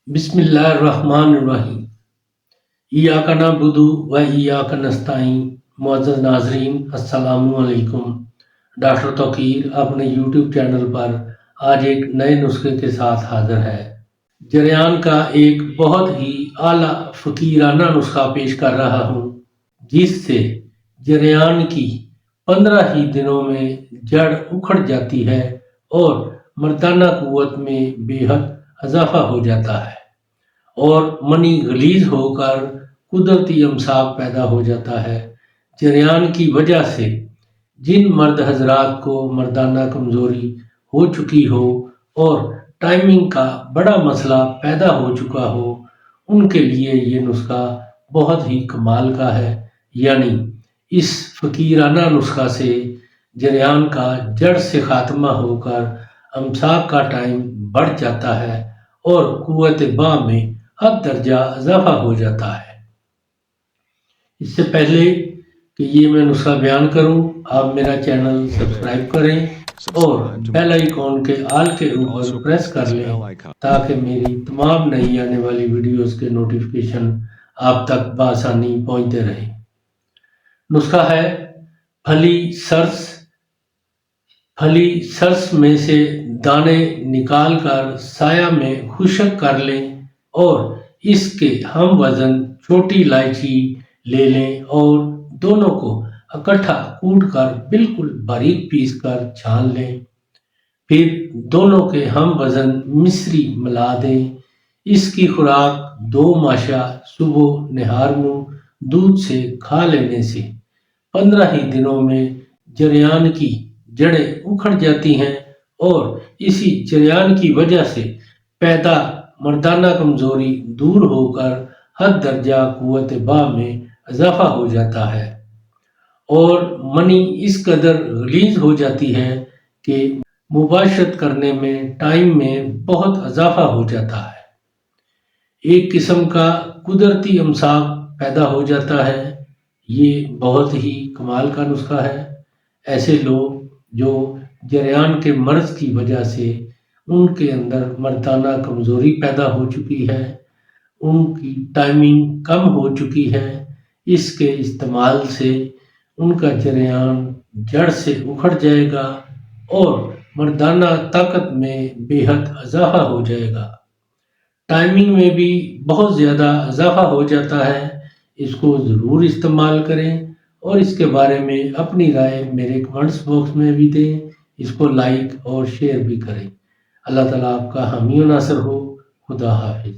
بسم اللہ الرحمن الرحیم۔ ایاک نعبد و ایاک نستعین۔ معزز ناظرین السلام علیکم۔ ڈاکٹر توقیر اپنے یوٹیوب چینل پر آج ایک نئے نسخے کے ساتھ حاضر ہے۔ جریان کا ایک بہت ہی اعلیٰ فقیرانہ نسخہ پیش کر رہا ہوں، جس سے جریان کی 15 ہی دنوں میں جڑ اکھڑ جاتی ہے اور مردانہ قوت میں بے حد اضافہ ہو جاتا ہے اور منی غلیظ ہو کر قدرتی امساک پیدا ہو جاتا ہے۔ جریان کی وجہ سے جن مرد حضرات کو مردانہ کمزوری ہو چکی ہو اور ٹائمنگ کا بڑا مسئلہ پیدا ہو چکا ہو، ان کے لیے یہ نسخہ بہت ہی کمال کا ہے۔ یعنی اس فقیرانہ نسخہ سے جریان کا جڑ سے خاتمہ ہو کر امساک کا ٹائم بڑھ جاتا ہے اور قوت باں میں حد درجہ اضافہ ہو جاتا ہے۔ اس سے پہلے کہ یہ میں نسخہ بیان کروں، آپ میرا چینل سبسکرائب کریں اور بیل آئیکن کے آل کے اوپر پریس کر لیں تاکہ میری تمام نئی آنے والی ویڈیوز کے نوٹیفیکیشن آپ تک بآسانی پہنچتے رہیں۔ نسخہ ہے پھلی سرس میں سے دانے نکال کر سایہ میں خشک کر لیں اور اس کے ہم وزن چھوٹی الائچی لے لیں اور دونوں کو اکٹھا کوٹ کر بالکل باریک پیس کر چھان لیں۔ پھر دونوں کے ہم وزن مصری ملا دیں۔ اس کی خوراک 2 ماشا صبح نہار منہ دودھ سے کھا لینے سے 15 ہی دنوں میں جریان کی جڑیں اکھڑ جاتی ہیں اور اسی جریان کی وجہ سے پیدا مردانہ کمزوری دور ہو کر حد درجہ قوت باں میں اضافہ ہو جاتا ہے اور منی اس قدر غلیظ ہو جاتی ہے کہ مباشرت کرنے میں ٹائم میں بہت اضافہ ہو جاتا ہے۔ ایک قسم کا قدرتی امساک پیدا ہو جاتا ہے۔ یہ بہت ہی کمال کا نسخہ ہے۔ ایسے لوگ جو جریان کے مرض کی وجہ سے ان کے اندر مردانہ کمزوری پیدا ہو چکی ہے، ان کی ٹائمنگ کم ہو چکی ہے، اس کے استعمال سے ان کا جریان جڑ سے اکھڑ جائے گا اور مردانہ طاقت میں بے حد اضافہ ہو جائے گا۔ ٹائمنگ میں بھی بہت زیادہ اضافہ ہو جاتا ہے۔ اس کو ضرور استعمال کریں اور اس کے بارے میں اپنی رائے میرے کمنٹس باکس میں بھی دیں۔ اس کو لائک اور شیئر بھی کریں۔ اللہ تعالیٰ آپ کا حامی و ناصر ہو۔ خدا حافظ۔